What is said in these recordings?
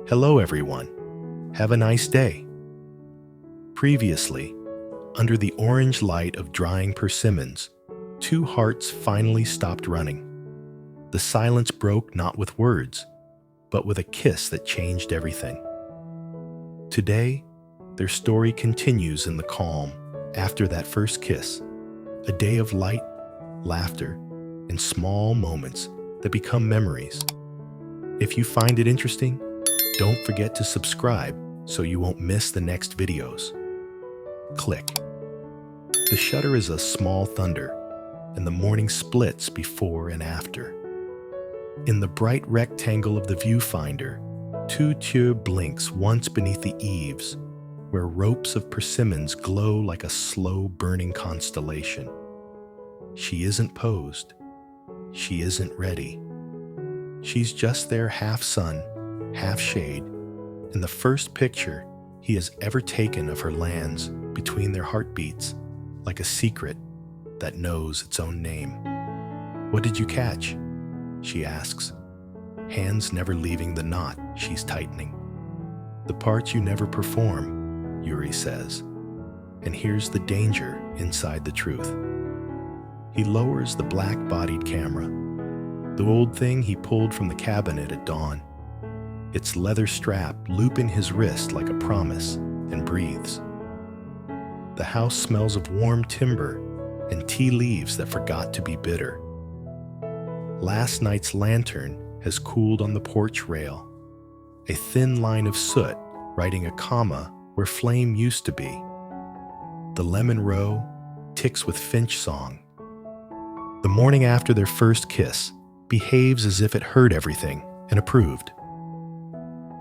Hello, everyone. Have a nice day. Previously, under the orange light of drying persimmons, two hearts finally stopped running. The silence broke not with words, but with a kiss that changed everything. Today, their story continues in the calm after that first kiss, a day of light, laughter, and small moments that become memories. If you find it interesting, don't forget to subscribe so you won't miss the next videos. Click. The shutter is a small thunder, and the morning splits before and after. In the bright rectangle of the viewfinder, Tu Tieu blinks once beneath the eaves, where ropes of persimmons glow like a slow-burning constellation. She isn't posed. She isn't ready. She's just there half sun, half shade, and the first picture he has ever taken of her lands between their heartbeats, like a secret that knows its own name. "What did you catch?" she asks, hands never leaving the knot she's tightening. "The parts you never perform," Uri says, and here's the danger inside the truth. He lowers the black-bodied camera, the old thing he pulled from the cabinet at dawn, its leather strap looping his wrist like a promise, and breathes. The house smells of warm timber and tea leaves that forgot to be bitter. Last night's lantern has cooled on the porch rail, a thin line of soot writing a comma where flame used to be. The lemon row ticks with finch song. The morning after their first kiss behaves as if it heard everything and approved.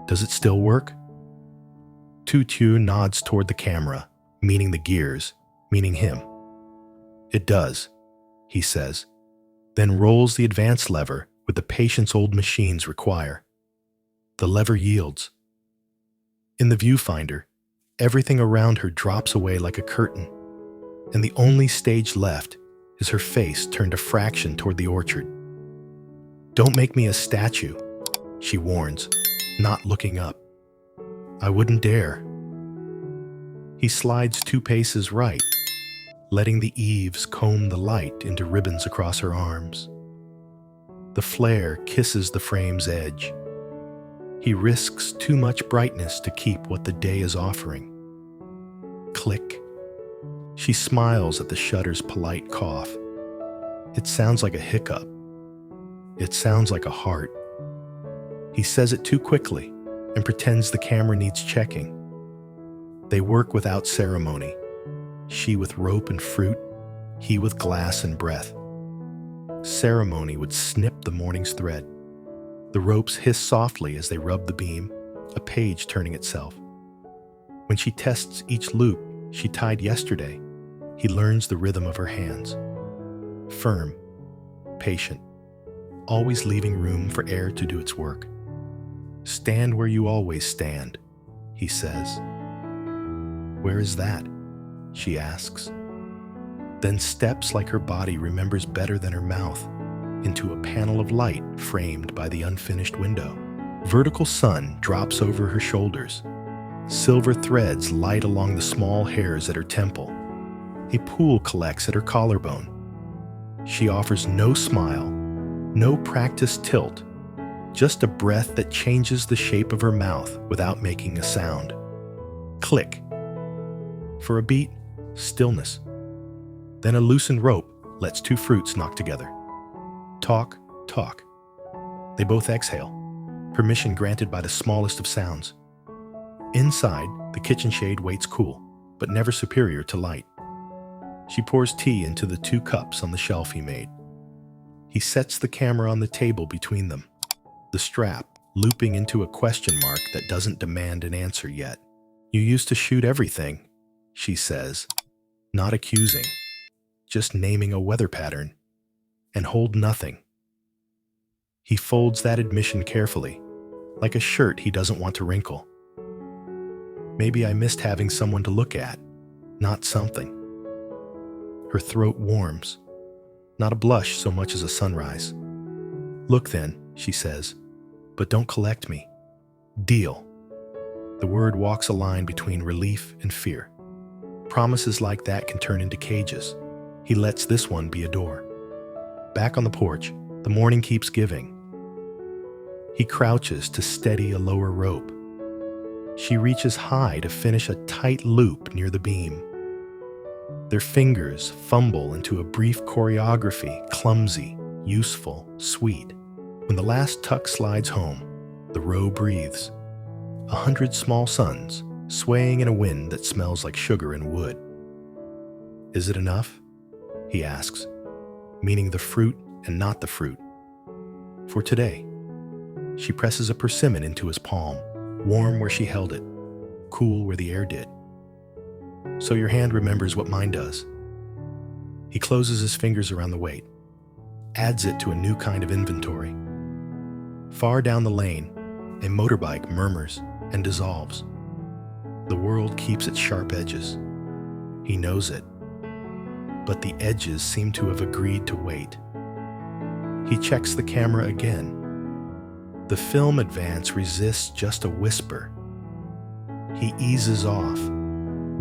Does it still work? Tu Tieu nods toward the camera, meaning the gears, meaning him. "It does," he says, then rolls the advance lever with the patience old machines require. The lever yields. In the viewfinder, everything around her drops away like a curtain, and the only stage left is her face turned a fraction toward the orchard. "Don't make me a statue," she warns, not looking up. "I wouldn't dare." He slides 2 paces right, letting the eaves comb the light into ribbons across her arms. The flare kisses the frame's edge. He risks too much brightness to keep what the day is offering. Click. She smiles at the shutter's polite cough. It sounds like a hiccup. It sounds like a heart. He says it too quickly and pretends the camera needs checking. They work without ceremony. She with rope and fruit, he with glass and breath. Ceremony would snip the morning's thread. The ropes hiss softly as they rub the beam, a page turning itself. When she tests each loop she tied yesterday, he learns the rhythm of her hands. Firm, patient, always leaving room for air to do its work. "Stand where you always stand," he says. "Where is that?" she asks. Then steps like her body remembers better than her mouth, into a panel of light framed by the unfinished window. Vertical sun drops over her shoulders. Silver threads light along the small hairs at her temple. A pool collects at her collarbone. She offers no smile, no practiced tilt, just a breath that changes the shape of her mouth without making a sound. Click. For a beat, stillness. Then a loosened rope lets 2 fruits knock together. Talk, talk. They both exhale, permission granted by the smallest of sounds. Inside, the kitchen shade waits cool, but never superior to light. She pours tea into the 2 cups on the shelf he made. He sets the camera on the table between them, the strap looping into a question mark that doesn't demand an answer yet. "You used to shoot everything," she says, not accusing, just naming a weather pattern, "and hold nothing." He folds that admission carefully, like a shirt he doesn't want to wrinkle. "Maybe I missed having someone to look at, not something." Her throat warms, not a blush so much as a sunrise. "Look then," she says, "but don't collect me. Deal. The word walks a line between relief and fear. Promises like that can turn into cages. He lets this one be a door. Back on the porch, the morning keeps giving. He crouches to steady a lower rope. She reaches high to finish a tight loop near the beam. Their fingers fumble into a brief choreography, clumsy, useful, sweet. When the last tuck slides home, the row breathes. 100 small suns, swaying in a wind that smells like sugar and wood. Is it enough? He asks, meaning the fruit and not the fruit. For today. She presses a persimmon into his palm, warm where she held it, cool where the air did. So your hand remembers what mine does. He closes his fingers around the weight, adds it to a new kind of inventory. Far down the lane, a motorbike murmurs and dissolves. The world keeps its sharp edges. He knows it. But the edges seem to have agreed to wait. He checks the camera again. The film advance resists just a whisper. He eases off,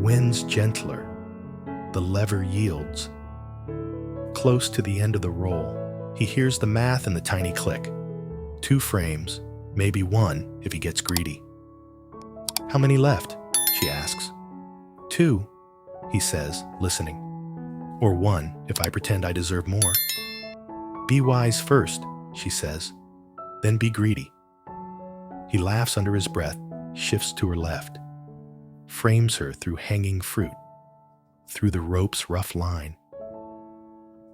winds gentler. The lever yields. Close to the end of the roll, he hears the math in the tiny click. 2 frames, maybe 1 if he gets greedy. How many left? She asks. 2, he says, listening. Or 1 if I pretend I deserve more. Be wise first, she says. Then be greedy. He laughs under his breath, shifts to her left, frames her through hanging fruit, through the rope's rough line.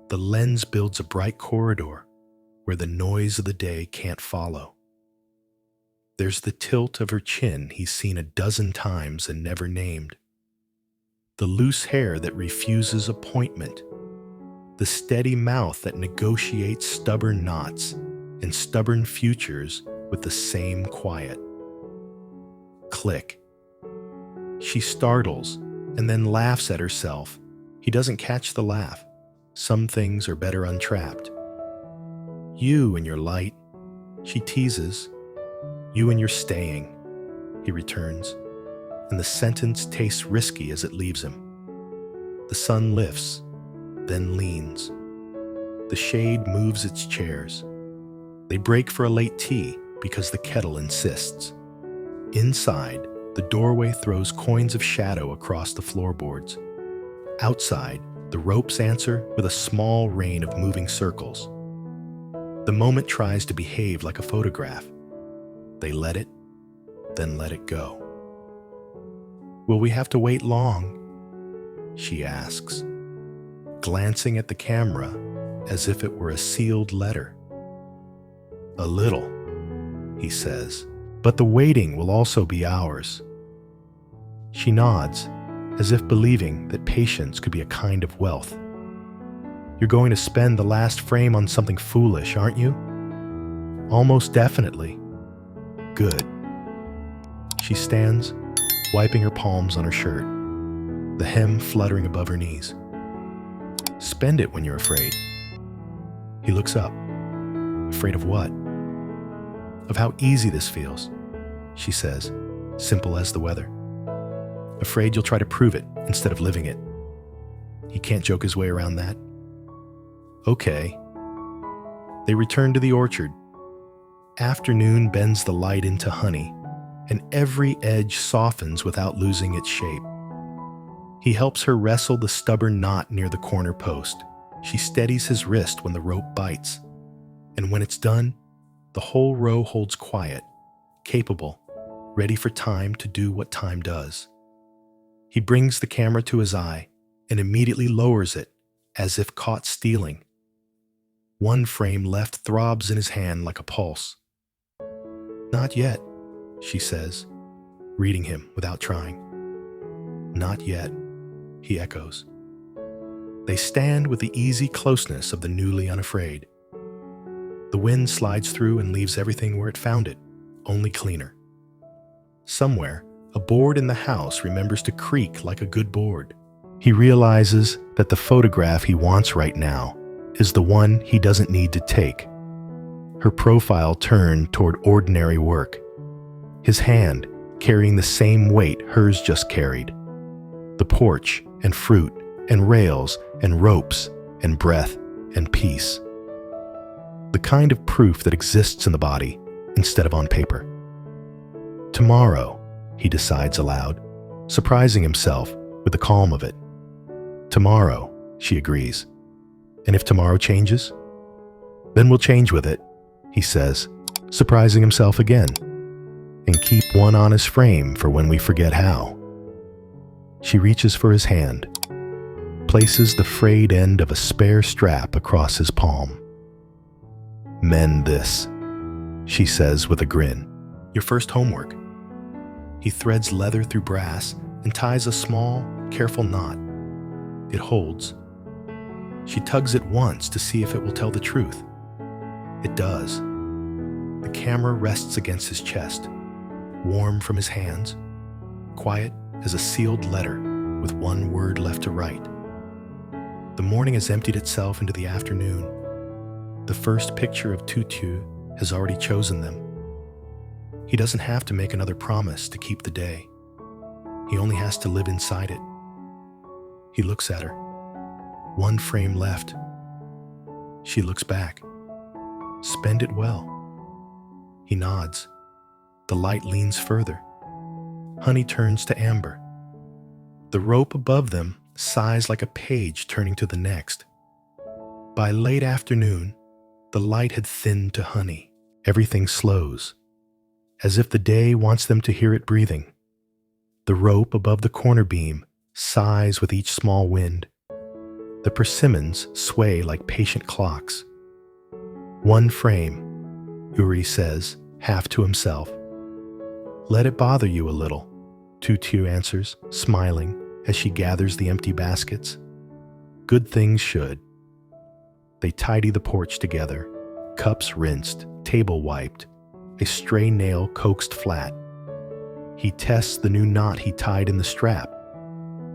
The lens builds a bright corridor where the noise of the day can't follow. There's the tilt of her chin he's seen a dozen times and never named. The loose hair that refuses appointment. The steady mouth that negotiates stubborn knots and stubborn futures with the same quiet. Click. She startles and then laughs at herself. He doesn't catch the laugh. Some things are better untrapped. You and your light, she teases. You and your staying, he returns, and the sentence tastes risky as it leaves him. The sun lifts, then leans. The shade moves its chairs. They break for a late tea because the kettle insists. Inside, the doorway throws coins of shadow across the floorboards. Outside, the ropes answer with a small rain of moving circles. The moment tries to behave like a photograph. They let it, then let it go. Will we have to wait long? She asks, glancing at the camera as if it were a sealed letter. A little, he says, but the waiting will also be ours. She nods, as if believing that patience could be a kind of wealth. You're going to spend the last frame on something foolish, aren't you? Almost definitely. Good. She stands, wiping her palms on her shirt, the hem fluttering above her knees. Spend it when you're afraid. He looks up. Afraid of what? Of how easy this feels, she says, simple as the weather. Afraid you'll try to prove it instead of living it. He can't joke his way around that. Okay. They return to the orchard. Afternoon bends the light into honey, and every edge softens without losing its shape. He helps her wrestle the stubborn knot near the corner post. She steadies his wrist when the rope bites. And when it's done, the whole row holds quiet, capable, ready for time to do what time does. He brings the camera to his eye and immediately lowers it, as if caught stealing. One frame left throbs in his hand like a pulse. Not yet, she says, reading him without trying. Not yet, he echoes. They stand with the easy closeness of the newly unafraid. The wind slides through and leaves everything where it found it, only cleaner. Somewhere, a board in the house remembers to creak like a good board. He realizes that the photograph he wants right now is the one he doesn't need to take. Her profile turned toward ordinary work. his hand carrying the same weight hers just carried. The porch and fruit and rails and ropes and breath and peace. The kind of proof that exists in the body instead of on paper. Tomorrow, he decides aloud, surprising himself with the calm of it. Tomorrow, she agrees. And if tomorrow changes, then we'll change with it, he says, surprising himself again, and keep one on his frame for when we forget how. She reaches for his hand, places the frayed end of a spare strap across his palm. Mend this, she says with a grin. Your first homework. He threads leather through brass and ties a small, careful knot. It holds. She tugs it once to see if it will tell the truth. It does. The camera rests against his chest, warm from his hands, quiet as a sealed letter with one word left to write. The morning has emptied itself into the afternoon. The first picture of Tu Tieu has already chosen them. He doesn't have to make another promise to keep the day. He only has to live inside it. He looks at her. One frame left. She looks back. Spend it well. He nods. The light leans further. Honey turns to amber. The rope above them sighs like a page turning to the next. By late afternoon, the light had thinned to honey. Everything slows, as if the day wants them to hear it breathing. The rope above the corner beam sighs with each small wind. The persimmons sway like patient clocks. One frame, Uri says, half to himself. Let it bother you a little, Tu Tieu answers, smiling as she gathers the empty baskets. Good things should. They tidy the porch together, cups rinsed, table wiped, a stray nail coaxed flat. He tests the new knot he tied in the strap.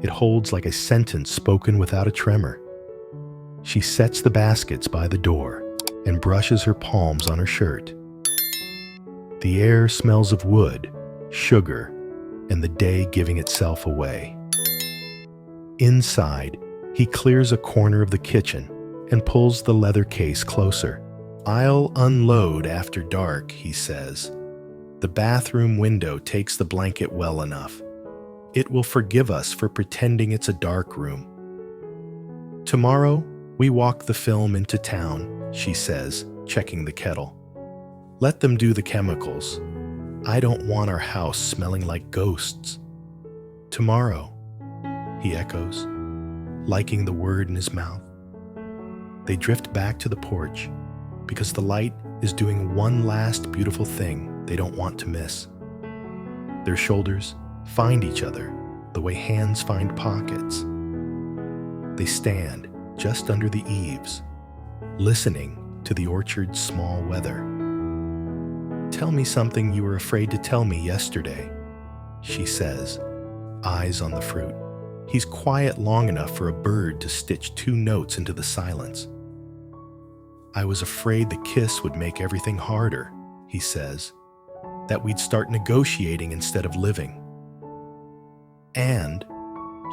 It holds like a sentence spoken without a tremor. She sets the baskets by the door and brushes her palms on her shirt. The air smells of wood, sugar, and the day giving itself away. Inside, he clears a corner of the kitchen and pulls the leather case closer. I'll unload after dark, he says. The bathroom window takes the blanket well enough. It will forgive us for pretending it's a dark room. Tomorrow, we walk the film into town, she says, checking the kettle. Let them do the chemicals. I don't want our house smelling like ghosts. Tomorrow, he echoes, liking the word in his mouth. They drift back to the porch because the light is doing one last beautiful thing they don't want to miss. Their shoulders find each other the way hands find pockets. They stand just under the eaves, listening to the orchard's small weather. Tell me something you were afraid to tell me yesterday, she says, eyes on the fruit. He's quiet long enough for a bird to stitch two notes into the silence. I was afraid the kiss would make everything harder, he says, that we'd start negotiating instead of living. And,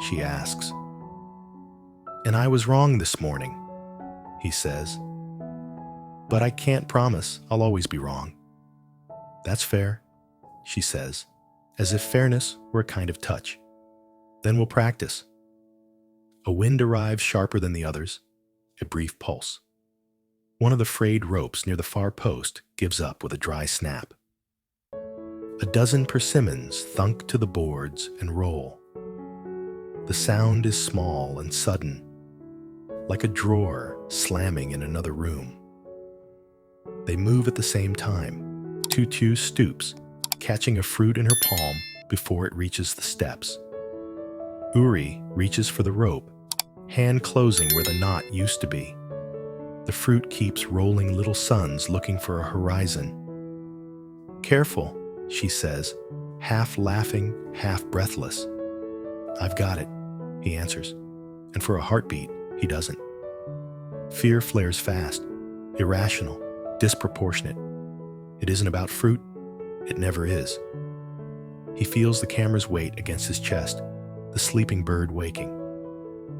she asks. And I was wrong this morning, he says. But I can't promise I'll always be wrong. That's fair, she says, as if fairness were a kind of touch. Then we'll practice. A wind arrives sharper than the others, a brief pulse. One of the frayed ropes near the far post gives up with a dry snap. A dozen persimmons thunk to the boards and roll. The sound is small and sudden, like a drawer slamming in another room. They move at the same time. Tu Tieu stoops, catching a fruit in her palm before it reaches the steps. Uri reaches for the rope, hand closing where the knot used to be. The fruit keeps rolling little suns looking for a horizon. Careful, she says, half laughing, half breathless. I've got it, he answers, and for a heartbeat, he doesn't. Fear flares fast, irrational, disproportionate. It isn't about fruit. It never is. He feels the camera's weight against his chest, the sleeping bird waking.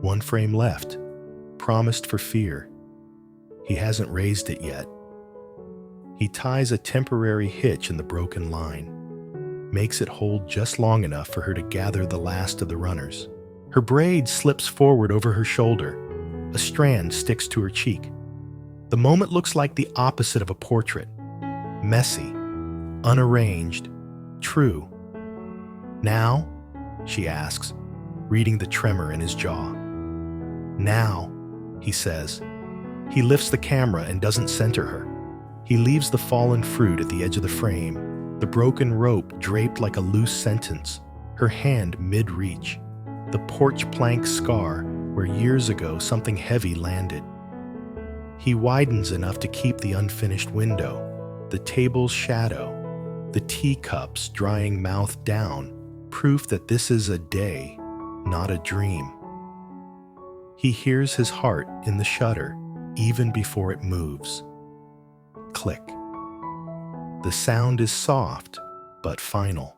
One frame left, promised for fear. He hasn't raised it yet. He ties a temporary hitch in the broken line, makes it hold just long enough for her to gather the last of the runners. Her braid slips forward over her shoulder. A strand sticks to her cheek. The moment looks like the opposite of a portrait. Messy, unarranged, true. Now? She asks, reading the tremor in his jaw. Now, he says. He lifts the camera and doesn't center her. He leaves the fallen fruit at the edge of the frame, the broken rope draped like a loose sentence, her hand mid-reach, the porch plank scar where years ago something heavy landed. He widens enough to keep the unfinished window, the table's shadow, the teacups drying mouth down, proof that this is a day, not a dream. He hears his heart in the shutter, even before it moves. Click. The sound is soft, but final.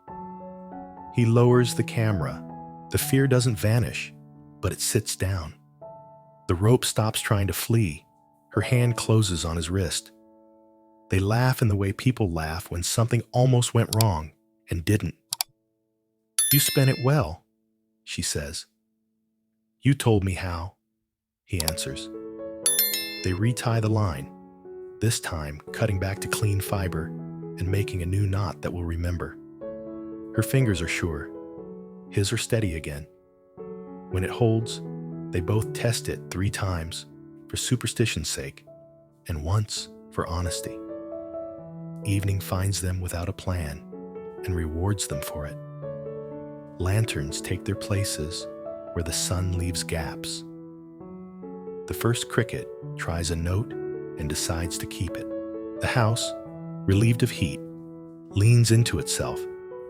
He lowers the camera. The fear doesn't vanish, but it sits down. The rope stops trying to flee. Her hand closes on his wrist. They laugh in the way people laugh when something almost went wrong and didn't. "You spent it well," she says. "You told me how," he answers. They retie the line, this time cutting back to clean fiber and making a new knot that will remember. Her fingers are sure. His are steady again. When it holds, they both test it 3 times, for superstition's sake, and once for honesty. Evening finds them without a plan and rewards them for it. Lanterns take their places where the sun leaves gaps. The first cricket tries a note and decides to keep it. The house, relieved of heat, leans into itself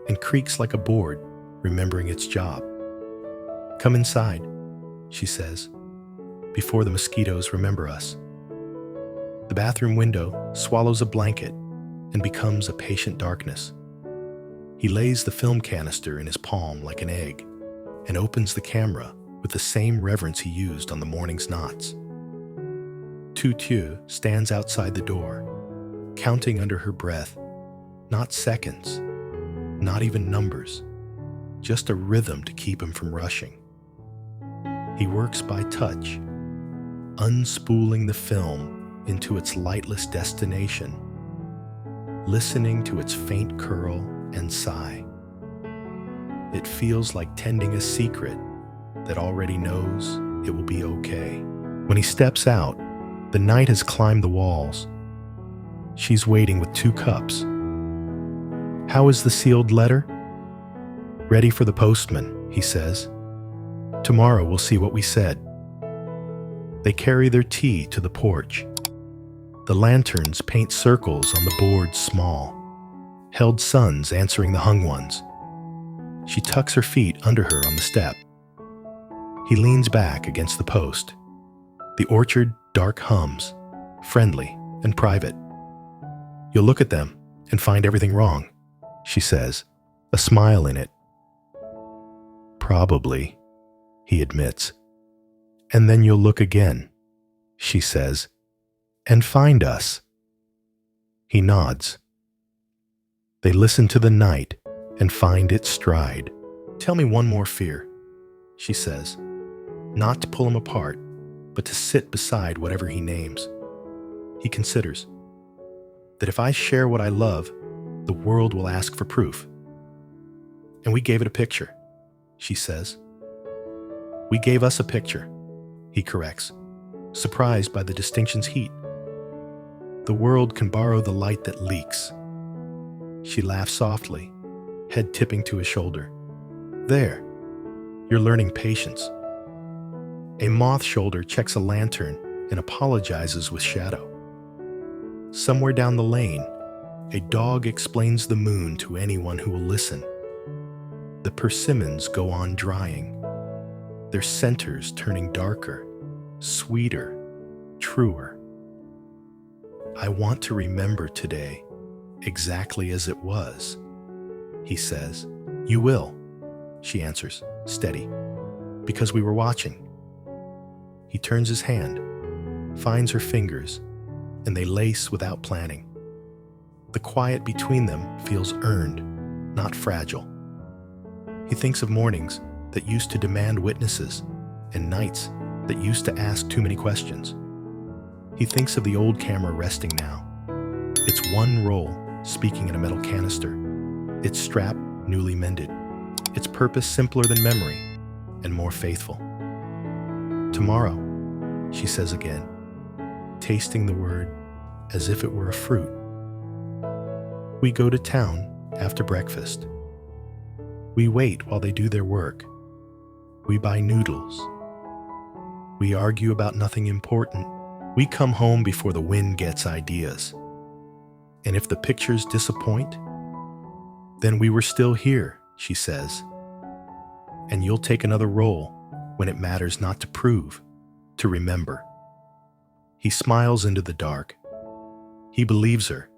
and creaks like a board, remembering its job. "Come inside," she says, "before the mosquitoes remember us." The bathroom window swallows a blanket and becomes a patient darkness. He lays the film canister in his palm like an egg and opens the camera with the same reverence he used on the morning's knots. Tu Tieu stands outside the door, counting under her breath, not seconds, not even numbers, just a rhythm to keep him from rushing. He works by touch, unspooling the film into its lightless destination, listening to its faint curl and sigh. It feels like tending a secret that already knows it will be okay. When he steps out, the night has climbed the walls. She's waiting with 2 cups. "How is the sealed letter?" "Ready for the postman," he says. "Tomorrow we'll see what we said." They carry their tea to the porch. The lanterns paint circles on the boards small, held suns answering the hung ones. She tucks her feet under her on the step. He leans back against the post. The orchard dark hums, friendly and private. "You'll look at them and find everything wrong," she says, a smile in it. "Probably," he admits. "And then you'll look again," she says, "and find us." He nods. They listen to the night and find its stride. "Tell me one more fear," she says, not to pull him apart, but to sit beside whatever he names. He considers that if I share what I love, the world will ask for proof. "And we gave it a picture," she says. "We gave us a picture," he corrects, surprised by the distinction's heat. "The world can borrow the light that leaks." She laughs softly, head tipping to his shoulder. "There, you're learning patience." A moth shoulder checks a lantern and apologizes with shadow. Somewhere down the lane, a dog explains the moon to anyone who will listen. The persimmons go on drying, their centers turning darker, sweeter, truer. "I want to remember today exactly as it was," he says, You will, she answers, steady, because we were watching. He turns his hand, finds her fingers, and they lace without planning. The quiet between them feels earned, not fragile. He thinks of mornings that used to demand witnesses and nights that used to ask too many questions. He thinks of the old camera resting now. Its one roll speaking in a metal canister, its strap newly mended, its purpose simpler than memory and more faithful. Tomorrow, she says again, tasting the word as if it were a fruit. We go to town after breakfast. We wait while they do their work. We buy noodles. We argue about nothing important. We come home before the wind gets ideas. And if the pictures disappoint, then we were still here, she says. And you'll take another roll when it matters not to prove, to remember. He smiles into the dark. He believes her,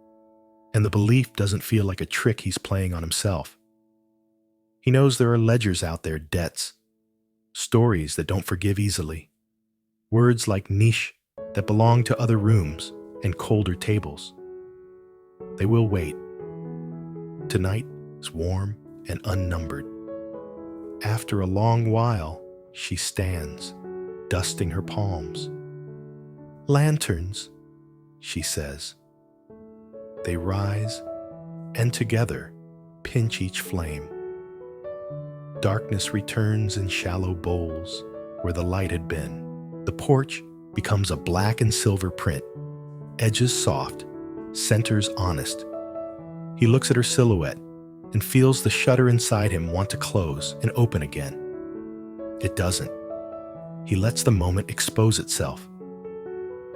and the belief doesn't feel like a trick he's playing on himself. He knows there are ledgers out there, debts, stories that don't forgive easily, words like niche that belong to other rooms and colder tables. They will wait. Tonight is warm and unnumbered. After a long while, she stands, dusting her palms. Lanterns, she says. They rise, and together pinch each flame. Darkness returns in shallow bowls where the light had been. The porch becomes a black and silver print, edges soft, centers honest. He looks at her silhouette and feels the shutter inside him want to close and open again. It doesn't. He lets the moment expose itself.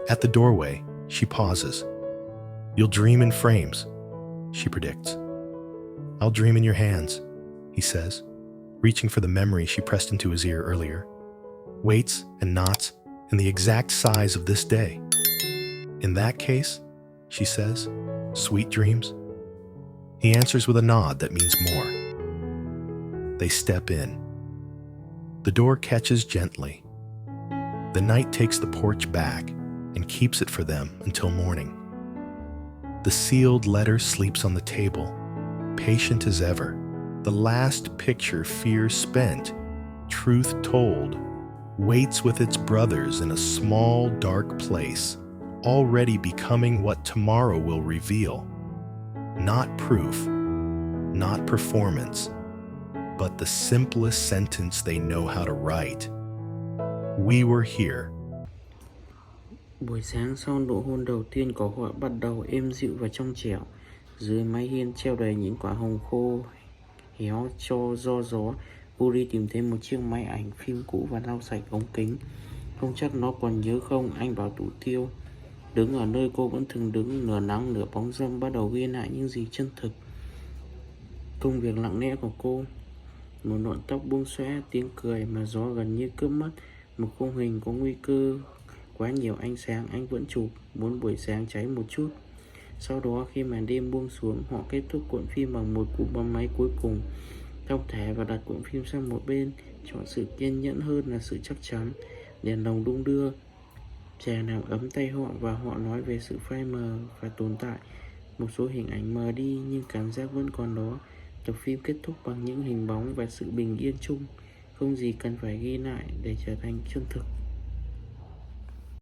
At the doorway, she pauses. You'll dream in frames, she predicts. I'll dream in your hands, he says, reaching for the memory she pressed into his ear earlier. Weights and knots in the exact size of this day. In that case, she says, sweet dreams. He answers with a nod that means more. They step in. The door catches gently. The night takes the porch back and keeps it for them until morning. The sealed letter sleeps on the table, patient as ever. The last picture, fear spent, truth told, waits with its brothers in a small, dark place, already becoming what tomorrow will reveal. Not proof, not performance, but the simplest sentence they know how to write. We were here. Buổi sáng sau nụ hôn đầu tiên của họ bắt đầu êm dịu và trong trẻo. Dưới mái hiên treo đầy những quả hồng khô héo cho do gió. Uri tìm thấy một chiếc máy ảnh phim cũ và lau sạch ống kính. Không chắc nó còn nhớ không, anh bảo tủ tiêu. Đứng ở nơi cô vẫn thường đứng, nửa nắng nửa bóng râm, bắt đầu ghi lại những gì chân thực. Công việc lặng lẽ của cô, một ngọn tóc buông xõa, tiếng cười mà gió gần như cướp mất, một khung hình có nguy cơ quá nhiều ánh sáng. Anh vẫn chụp, muốn buổi sáng cháy một chút. Sau đó khi màn đêm buông xuống, họ kết thúc cuộn phim bằng một cú bấm máy cuối cùng, thông thả và đặt cuộn phim sang một bên. Chọn sự kiên nhẫn hơn là sự chắc chắn. Đèn lồng đung đưa, trà làm ấm tay họ và họ nói về sự phai mờ và tồn tại. Một số hình ảnh mờ đi nhưng cảm giác vẫn còn đó. Tập phim kết thúc bằng những hình bóng và sự bình yên chung. Không gì cần phải ghi lại để trở thành chân thực.